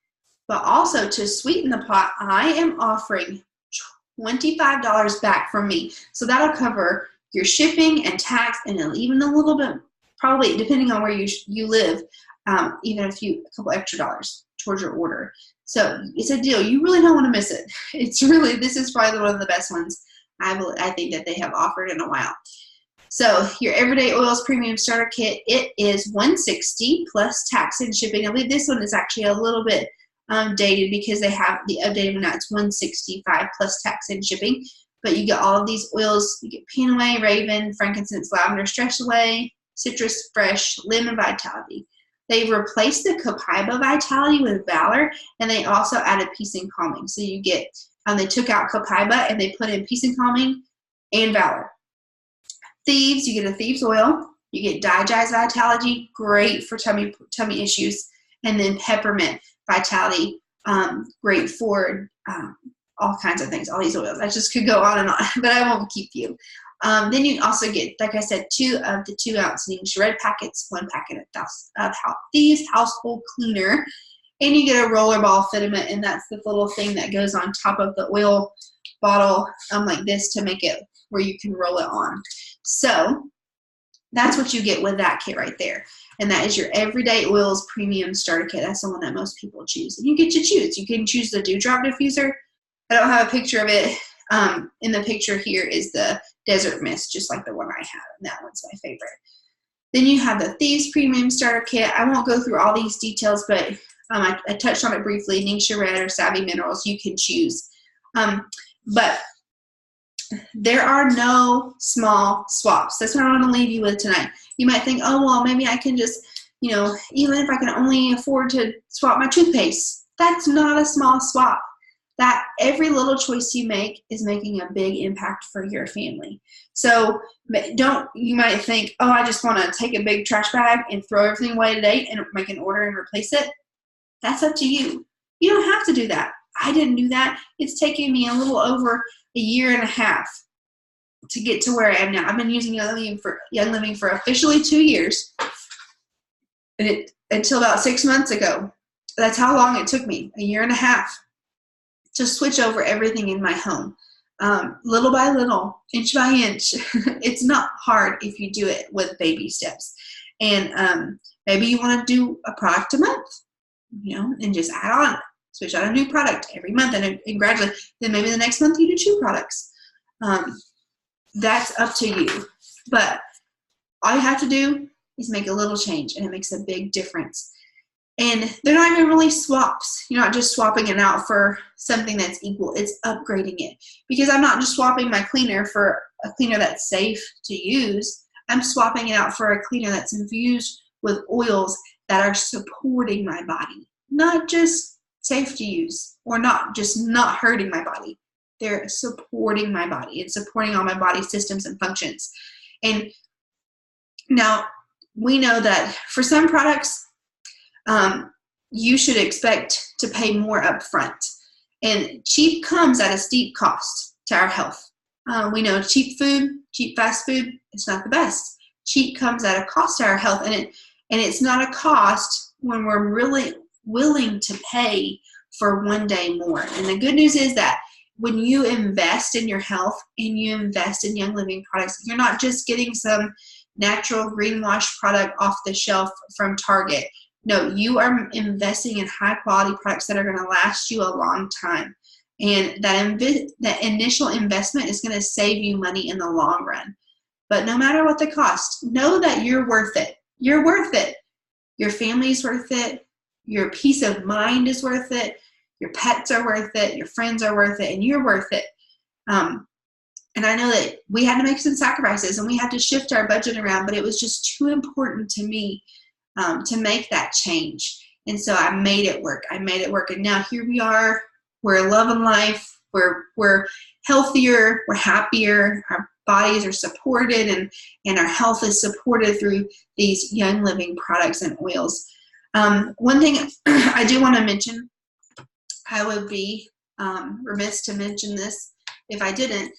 But also, to sweeten the pot, I am offering $25 back from me. So that'll cover your shipping and tax, and even a little bit, probably depending on where you live, even a couple extra dollars towards your order. So it's a deal. You really don't want to miss it. This is probably one of the best ones I think that they have offered in a while. So your Everyday Oils Premium Starter Kit, it is $160 plus tax and shipping. I believe this one is actually a little bit dated because they have the updated one now. It's $165 plus tax and shipping. But you get all of these oils. You get Panaway, Raven, Frankincense, Lavender, Stress Away, Citrus Fresh, Lemon Vitality. They replaced the Copaiba Vitality with Valor, and they also added Peace and Calming. So you get, they took out Copaiba and they put in Peace and Calming and Valor. Thieves, you get a Thieves oil. You get Digest Vitality, great for tummy issues. And then Peppermint Vitality, great for all kinds of things, all these oils. I just could go on and on, but I won't keep you. Then you also get, like I said, 2 of the 2-ounce Ningxia Red packets, 1 packet of Thieves Household Cleaner, and you get a rollerball filament, and that's the little thing that goes on top of the oil bottle like this to make it where you can roll it on. So that's what you get with that kit right there. And that is your Everyday Oils Premium Starter Kit. That's the one that most people choose. And you get to choose. You can choose the Dewdrop Diffuser. I don't have a picture of it. In the picture here is the Desert Mist, just like the one I have. And that one's my favorite. Then you have the Thieves Premium Starter Kit. I won't go through all these details, but I touched on it briefly. Ningxia Red or Savvy Minerals, you can choose. But there are no small swaps. That's what I want to leave you with tonight. You might think, oh, well, maybe I can just, even if I can only afford to swap my toothpaste. That's not a small swap. That every little choice you make is making a big impact for your family. So you might think, oh, I just want to take a big trash bag and throw everything away today and make an order and replace it. That's up to you. You don't have to do that. I didn't do that. It's taken me a little over a year and a half to get to where I am now. I've been using Young Living for officially 2 years, and until about 6 months ago. That's how long it took me, a year and a half, to switch over everything in my home. Little by little, inch by inch. It's not hard if you do it with baby steps. And maybe you want to do a product a month, and just add on. Switch out a new product every month, and gradually, then maybe the next month you do 2 products. That's up to you. But all you have to do is make a little change, and it makes a big difference. And they're not even really swaps. You're not just swapping it out for something that's equal. It's upgrading it. Because I'm not just swapping my cleaner for a cleaner that's safe to use. I'm swapping it out for a cleaner that's infused with oils that are supporting my body. Not just safe to use, or not hurting my body. They're supporting my body and supporting all my body systems and functions. And now we know that for some products, you should expect to pay more upfront. And cheap comes at a steep cost to our health. We know cheap fast food, it's not the best. Cheap comes at a cost to our health, and it's not a cost when we're really willing to pay for one day more. And the good news is that when you invest in your health and you invest in Young Living products, you're not just getting some natural greenwash product off the shelf from Target. No, you are investing in high quality products that are going to last you a long time. And that initial investment is going to save you money in the long run. But no matter what the cost, know that you're worth it. You're worth it. Your family's worth it. Your peace of mind is worth it. Your pets are worth it. Your friends are worth it. And you're worth it. And I know that we had to make some sacrifices and we had to shift our budget around, but it was just too important to me to make that change. And so I made it work. And now here we are. We're loving life. We're healthier. We're happier. Our bodies are supported, and our health is supported through these Young Living products and oils. One thing I do want to mention, I would be remiss to mention this if I didn't,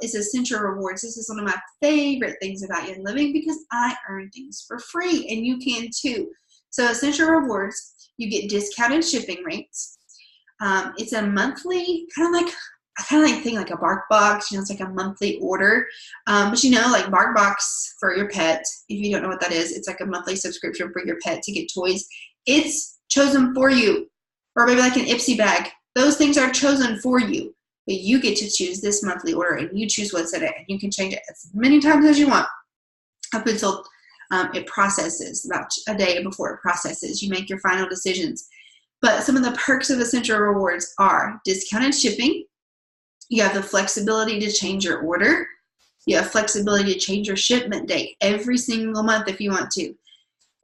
is Essential Rewards. This is one of my favorite things about Young Living because I earn things for free, and you can too. So Essential Rewards, you get discounted shipping rates. It's a monthly, kind of like think like a BarkBox. It's like a monthly order. But like BarkBox for your pet, if you don't know what that is, it's like a monthly subscription for your pet to get toys. It's chosen for you. Or maybe like an Ipsy bag. Those things are chosen for you. But you get to choose this monthly order, and you choose what's in it, and you can change it as many times as you want up until it processes, about a day before it processes. You make your final decisions. But some of the perks of Essential Rewards are discounted shipping. You have the flexibility to change your order. You have flexibility to change your shipment date every single month if you want to.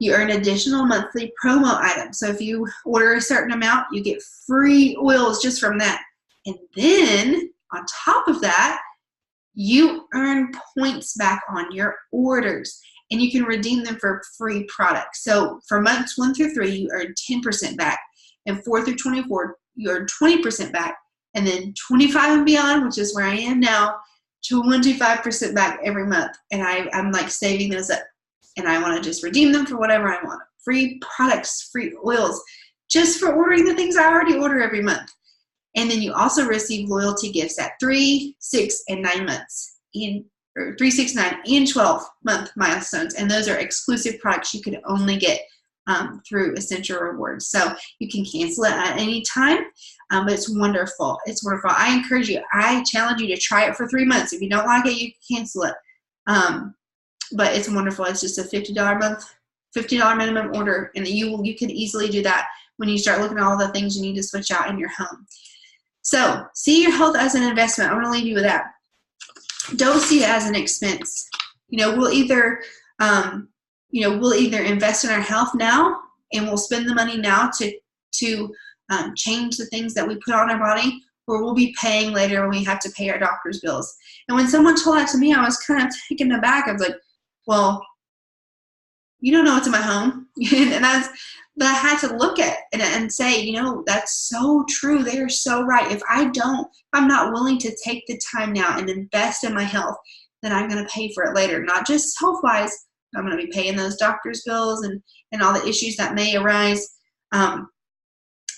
You earn additional monthly promo items. So if you order a certain amount, you get free oils just from that. And then on top of that, you earn points back on your orders. and you can redeem them for free products. So for months 1 through 3, you earn 10% back, and 4 through 24, you earn 20% back, and then 25 and beyond, which is where I am now, 25% back every month. And I'm like saving those up, and I want to just redeem them for whatever I want. Free products, free oils, just for ordering the things I already order every month. And then you also receive loyalty gifts at 3, 6, and 9 months, or 3, 6, 9, and 12-month milestones. And those are exclusive products you could only get through Essential Rewards. So you can cancel it at any time, but it's wonderful. It's wonderful. I encourage you, I challenge you to try it for 3 months. If you don't like it, you can cancel it. But it's wonderful. It's just a $50 minimum order, and you can easily do that when you start looking at all the things you need to switch out in your home. So see your health as an investment. I want to leave you with that. Don't see it as an expense. We'll either invest in our health now, and we'll spend the money now to change the things that we put on our body, or we'll be paying later when we have to pay our doctor's bills. And when someone told that to me, I was kind of taken aback. I was like, well, you don't know what's in my home. But I had to look at it and say, that's so true. They are so right. If I'm not willing to take the time now and invest in my health, then I'm going to pay for it later. Not just health-wise, I'm going to be paying those doctor's bills and all the issues that may arise. And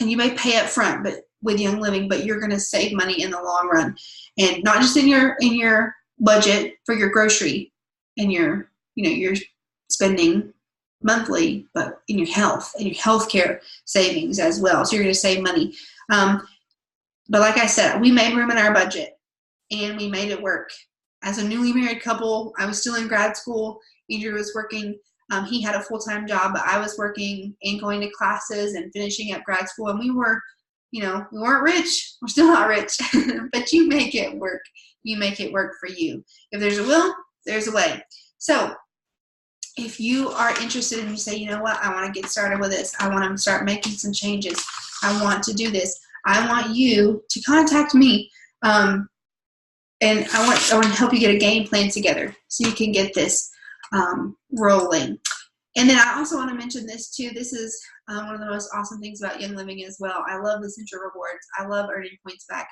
you may pay up front, but with Young Living, but you're going to save money in the long run, and not just in your budget for your grocery and your spending monthly, but in your health and your healthcare savings as well. So you're going to save money. But like I said, we made room in our budget, and we made it work. As a newly married couple, I was still in grad school. Andrew was working. He had a full-time job, but I was working and going to classes and finishing up grad school. And we weren't rich. We're still not rich, but you make it work. You make it work for you. If there's a will, there's a way. So if you are interested and you say, you know what, I want to get started with this. I want to start making some changes. I want to do this. I want you to contact me. And I want to help you get a game plan together so you can get this rolling. And then I also want to mention this too. This is one of the most awesome things about Young Living as well. I love the Essential Rewards. I love earning points back.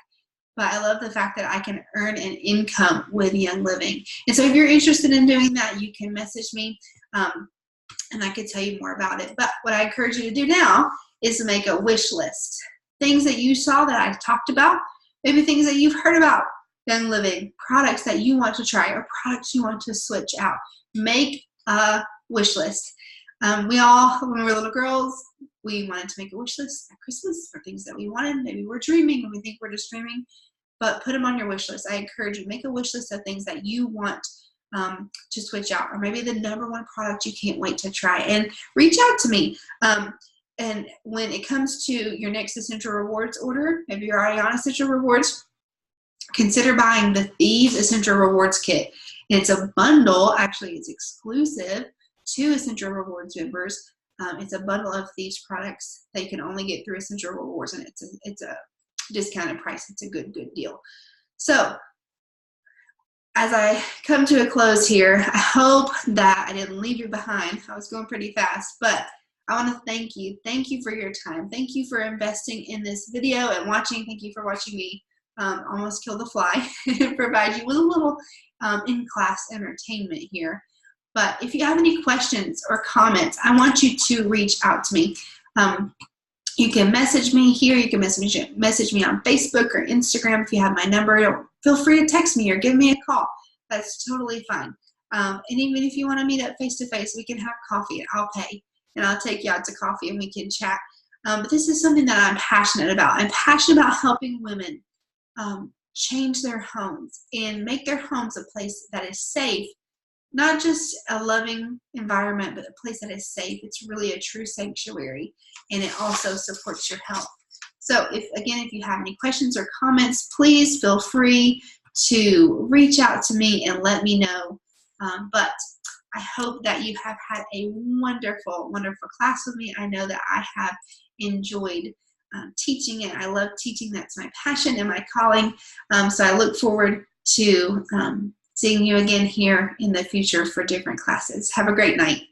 But I love the fact that I can earn an income with Young Living. And so if you're interested in doing that, you can message me, and I could tell you more about it. But what I encourage you to do now is to make a wish list. Things that you saw that I talked about, maybe things that you've heard about Young Living, products that you want to try, or products you want to switch out. Make a wish list. We all, when we were little girls, we wanted to make a wish list at Christmas for things that we wanted. Maybe we're dreaming and we think we're just dreaming, but put them on your wish list. I encourage you, make a wish list of things that you want to switch out, or maybe the number one product you can't wait to try, and reach out to me. And when it comes to your next Essential Rewards order, maybe you're already on Essential Rewards, consider buying the Thieves Essential Rewards Kit. And it's a bundle. Actually, it's exclusive to Essential Rewards members. It's a bundle of Thieves products that you can only get through Essential Rewards, and it's a discounted price. It's a good deal. So as I come to a close here, I hope that I didn't leave you behind. I was going pretty fast, but I want to thank you. Thank you for your time. Thank you for investing in this video and watching. Thank you for watching me almost kill the fly and provide you with a little in-class entertainment here. But if you have any questions or comments, I want you to reach out to me. You can message me here. You can message me on Facebook or Instagram if you have my number. Feel free to text me or give me a call. That's totally fine. And even if you want to meet up face-to-face, we can have coffee. I'll pay, and I'll take you out to coffee and we can chat. But this is something that I'm passionate about. I'm passionate about helping women change their homes and make their homes a place that is safe. Not just a loving environment, but a place that is safe. It's really a true sanctuary, and it also supports your health. So if you have any questions or comments, please feel free to reach out to me and let me know. But I hope that you have had a wonderful, wonderful class with me. I know that I have enjoyed teaching it. I love teaching. That's my passion and my calling. So I look forward to seeing you again here in the future for different classes. Have a great night.